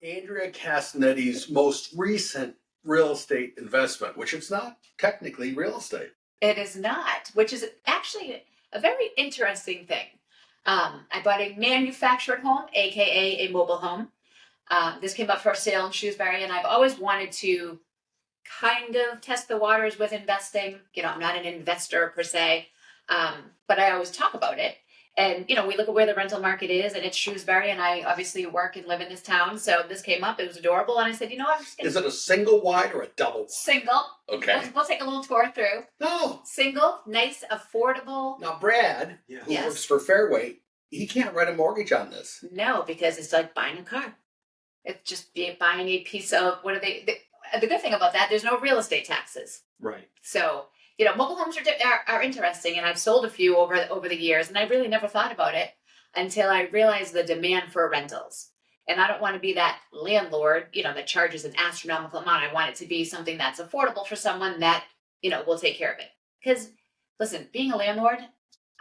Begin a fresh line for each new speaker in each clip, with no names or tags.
Andrea Castinetti's most recent real estate investment, which is not technically real estate.
It is not, which is actually a very interesting thing. I bought a manufactured home, aka a mobile home. This came up for sale in Shrewsbury, and I've always wanted to kind of test the waters with investing. I'm not an investor per se, but I always talk about it. And, we look at where the rental market is, and it's Shrewsbury, and I obviously work and live in this town. So this came up. It was adorable. And I said, I'm just going to...
Is it a single wide or a double wide?
Single.
Okay.
We'll take a little tour through.
No.
Single, nice, affordable.
Now, Brad, who works for Fairway, he can't write a mortgage on this.
No, because it's like buying a car. It's just buying a piece of, what are they... The good thing about that, there's no real estate taxes.
Right.
So... mobile homes are interesting, and I've sold a few over the years, and I really never thought about it until I realized the demand for rentals. And I don't want to be that landlord, that charges an astronomical amount. I want it to be something that's affordable for someone that, will take care of it. Because, listen, being a landlord,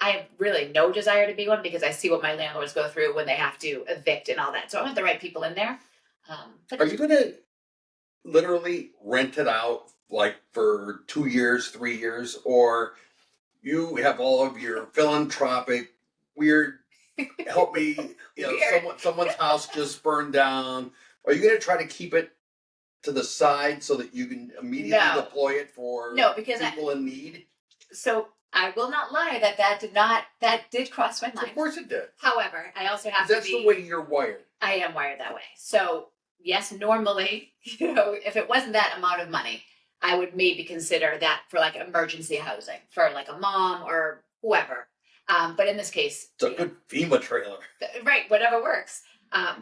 I have really no desire to be one because I see what my landlords go through when they have to evict and all that. So I want the right people in there.
Are you going to literally rent it out like for 2 years, 3 years, or you have all of your philanthropic weird help me, someone's house just burned down. Are you going to try to keep it to the side so that you can immediately deploy it for people in need?
So I will not lie that did cross my mind.
Of course it did.
However, I also have to be...
That's the way you're wired.
I am wired that way. So yes, normally, if it wasn't that amount of money, I would maybe consider that for like emergency housing for like a mom or whoever. But in this case,
it's a good FEMA trailer,
right? Whatever works.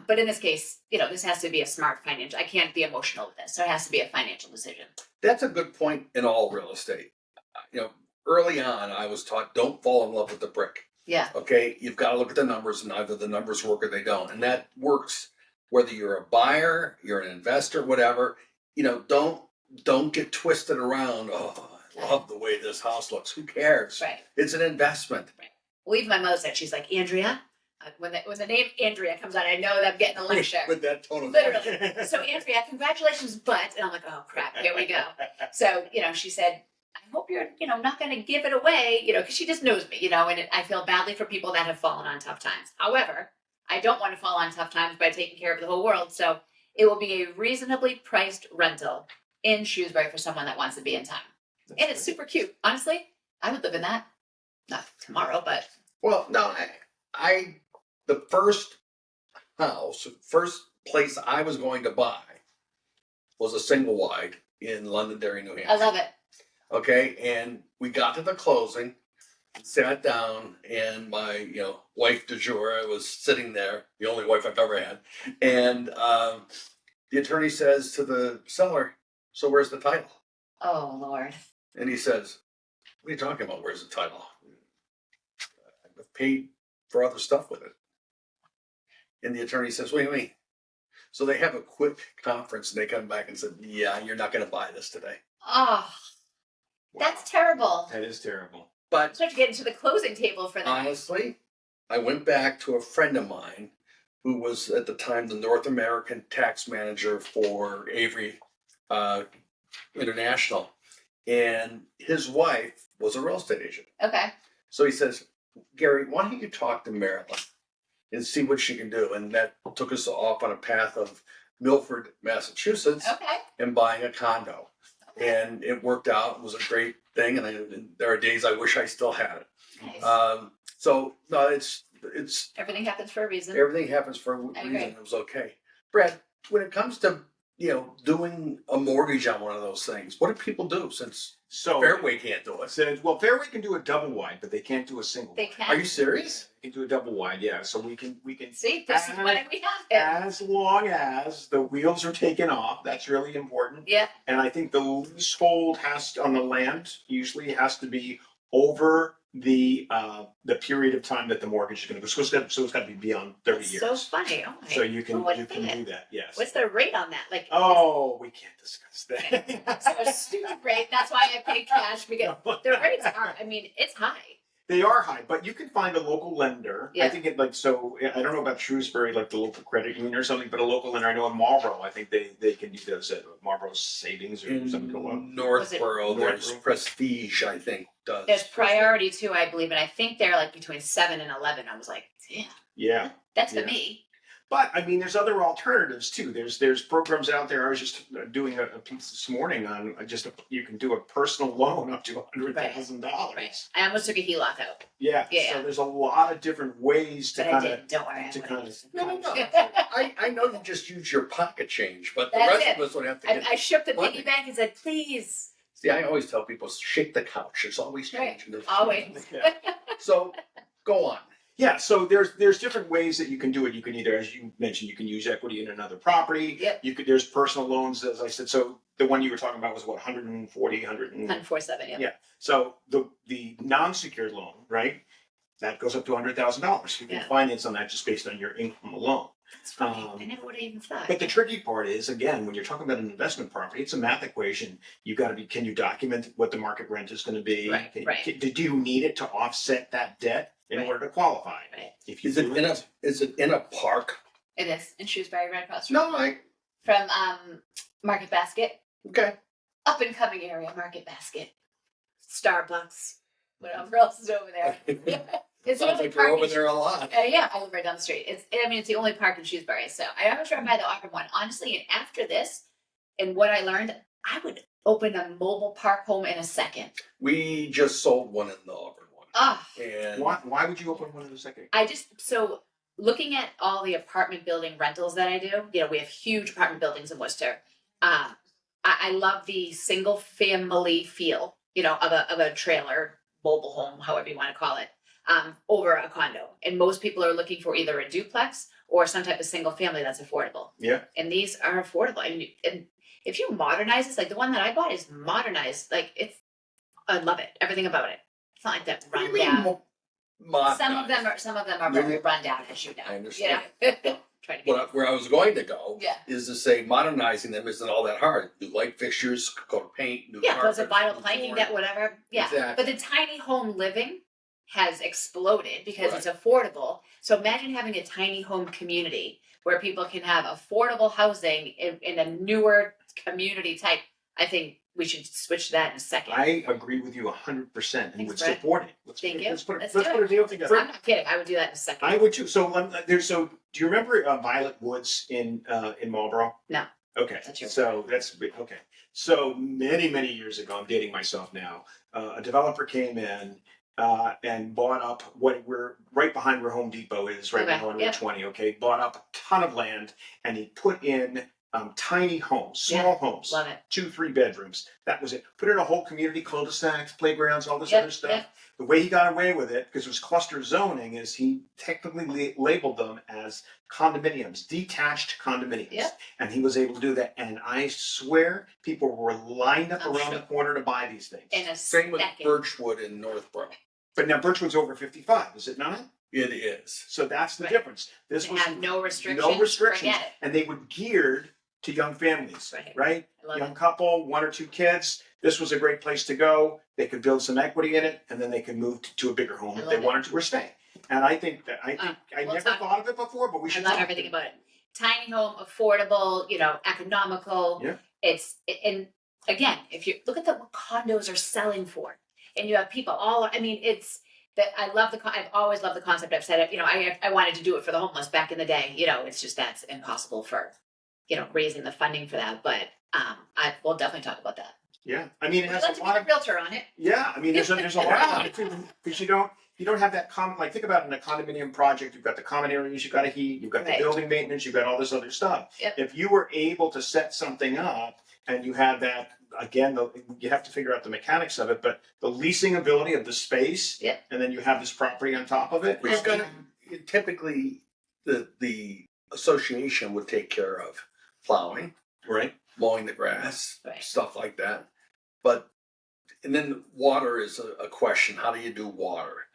But in this case, this has to be a smart financial. I can't be emotional with this, so it has to be a financial decision.
That's a good point in all real estate. Early on, I was taught don't fall in love with the brick.
Yeah.
Okay, you've got to look at the numbers, and either the numbers work or they don't, and that works whether you're a buyer, you're an investor, whatever. Don't get twisted around. Oh, I love the way this house looks. Who cares?
Right.
It's an investment.
Right. Well, even my mother said, she's like, Andrea, when the name Andrea comes out, I know that I'm getting a lecture.
With that tone of
literally. So Andrea, congratulations, but, and I'm like, oh crap, here we go. So, she said, I hope you're, not going to give it away, because she just knows me, and I feel badly for people that have fallen on tough times. However, I don't want to fall on tough times by taking care of the whole world. So it will be a reasonably priced rental in Shrewsbury for someone that wants to be in town. And it's super cute. Honestly, I would live in that. Not tomorrow, but...
Well, no, the first place I was going to buy was a single wide in Londonderry, New Hampshire.
I love it.
Okay, and we got to the closing, sat down, and my wife du jour was sitting there, the only wife I've ever had, and the attorney says to the seller, so where's the title?
Oh, Lord.
And he says, what are you talking about? Where's the title? I've paid for other stuff with it. And the attorney says, what do you mean? So they have a quick conference, and they come back and said, yeah, you're not going to buy this today.
Oh, that's terrible.
That is terrible.
But
so to get into the closing table for that.
Honestly, I went back to a friend of mine who was at the time the North American tax manager for Avery International, and his wife was a real estate agent.
Okay.
So he says, Gary, why don't you talk to Marilyn and see what she can do? And that took us off on a path of Milford, Massachusetts, and buying a condo. Okay. And it worked out. It was a great thing, and there are days I wish I still had it.
Nice.
So no, it's
everything happens for a reason.
Everything happens for a reason. It was okay. Brad, when it comes to doing a mortgage on one of those things, what do people do since Fairway can't do it?
Well, Fairway can do a double wide, but they can't do a single.
They can.
Are you serious?
They can do a double wide, yeah. So we can
see. This is why we have it.
As long as the wheels are taken off, that's really important.
Yeah.
And I think the leasehold on the land usually has to be over the period of time that the mortgage is going to go. So it's got to be beyond 30 years.
So funny. Oh my.
So you can do that. Yes.
What's the rate on that?
We can't discuss that.
So a stupid rate. That's why I pay cash because the rates are. I mean, it's high.
They are high, but you can find a local lender.
Yeah.
I think I don't know about Shrewsbury, like the local credit union or something, but a local lender. I know in Marlboro, I think they can do those at Marlboro Savings or something called.
In Northborough, there's
Northborough?
Prestige, I think, does.
There's Priority too, I believe, and I think they're like between 7 and 11. I was like, damn,
Yeah.
that's
Yeah.
for me.
But I mean, there's other alternatives too. There's programs out there. I was just doing a piece this morning on you can do a personal loan up to $100,000.
Right. I almost took a HELOC out,
Yeah.
Yeah.
So there's a lot of different ways to
but I
kind of.
didn't. Don't worry.
to kind of.
No. I know you just use your pocket change, but the
That's
rest
it.
of us would have to get.
I shook the
money.
piggy bank and said, please.
See, I always tell people, shake the couch. There's always
Right.
change. in this.
Always.
Yeah.
So, go on.
Yeah, so there's different ways that you can do it. You can either, as you mentioned, you can use equity in another property.
Yep.
There's personal loans, as I said. So the one you were talking about was what, 140,
147, yeah.
Yeah. So the non-secured loan, right? That goes up to $100,000. You can
Yeah.
finance on that just based on your income alone.
That's funny. I never would have even thought.
But the tricky part is, again, when you're talking about an investment property, it's a math equation. You got to be, can you document what the market rent is going to be?
Right, right.
Do you need it to offset that debt in
Right.
order to qualify?
Right.
If you
Is it
do
in a park?
It is in Shrewsbury, right across
No,
from Market Basket.
okay.
Up and coming area, Market Basket. Starbucks. Whatever else is over there. It's the
Sounds
only
like you're
park
over
in
there a lot.
Yeah, I live right down the street. It's the only park in Shrewsbury. So I almost drive by the Auburn one. Honestly, and after this, and what I learned, I would open a mobile park home in a second.
We just sold one in the Auburn one.
Ah,
And
why would you open one in a second?
so looking at all the apartment building rentals that I do, we have huge apartment buildings in Worcester. I love the single family feel, of a trailer, mobile home, however you want to call it. Over a condo. And most people are looking for either a duplex or some type of single family that's affordable.
Yeah.
And these are affordable. I mean, and if you modernize this, like the one that I bought is modernized. Like I love it. Everything about it. It's not like that
what do
run
you mean
down. Some of them are very
Really?
run down, as you know.
I understand.
Trying to be
Where I was going to go
Yeah.
is to say modernizing them isn't all that hard. New light fixtures, coat paint, new
those are
carpets,
vinyl
new
planking,
flooring.
that whatever. Yeah.
Exactly.
But the tiny home living has exploded because
Right.
it's affordable. So imagine having a tiny home community where people can have affordable housing in a newer community type. I think we should switch to that in a second.
I agree with you 100% and
Thanks,
would
Brett.
support it.
Thank you.
Let's put
Let's
a
do it.
deal together.
I'm not kidding. I would do that in a second.
I would too. So do you remember Violet Woods in Marlboro?
No.
Okay.
That's your-
So okay. So many years ago, I'm dating myself now. A developer came in and bought up what we're right behind where Home Depot is, right
Okay,
now on
yeah.
Route 20. Okay, bought up a ton of land and he put in tiny homes, small homes,
Love it.
2-3 bedrooms. That was it. Put in a whole community, cul-de-sacs, playgrounds, all this
Yep,
other stuff.
yep.
The way he got away with it, because it was cluster zoning, is he technically labeled them as condominiums, detached condominiums.
Yep.
And he was able to do that. And I swear people were lined up
I'm
around
sure.
the corner to buy these things.
In a
Same with
second.
Birchwood in Northborough.
But now Birchwood's over 55, is it not?
It is.
So that's the
Right.
difference. This
They
was
have no restrictions.
no restrictions,
Forget it.
and they were geared to young families,
Right.
right?
I love
Young
it.
couple, 1 or 2 kids. This was a great place to go. They could build some equity in it, and then they could move to a bigger home
I
if they
love it.
wanted to or stay. And I think I
well,
never thought of it before, but we
I
should.
love
talk.
everything about it. Tiny home, affordable, economical.
Yeah.
And again, if you look at what condos are selling for, and you have people it's that I love I've always loved the concept. I've said it, I wanted to do it for the homeless back in the day. It's just that's impossible for, raising the funding for that. But I will definitely talk about that.
Yeah, I mean, it
I'd
has
like
a
to
lot
be
of.
a realtor on it.
Yeah, I mean, there's a lot of it too, because you don't have that common, like, think about it in a condominium project. You've got the common areas, you've got a heat, you've got the
Right.
building maintenance, you've got all this other stuff.
Yep.
If you were able to set something up and you have that, again, you have to figure out the mechanics of it, but the leasing ability of the space.
Yep.
And then you have this property on top of it.
It's gonna typically the association would take care of plowing,
Right.
mowing the grass,
Right.
stuff like that. And then water is a question. How do you do water?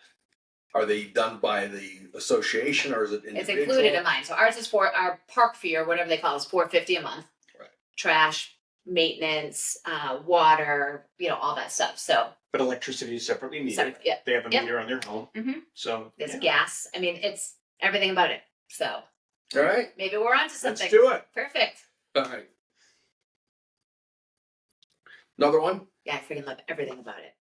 Are they done by the association or is it
It's
individual?
included in mine. So ours is for our park fee or whatever they call it, is $450 a month.
Right.
Trash, maintenance, water, all that stuff. So
But electricity is separately needed.
Yeah.
They have a
Yep.
meter on their home.
Mhm.
So
There's
yeah.
gas. I mean, it's everything about it. So
All right.
maybe we're onto
Let's
something.
do it.
Perfect.
All right. Another one?
Yeah, I freaking love everything about it.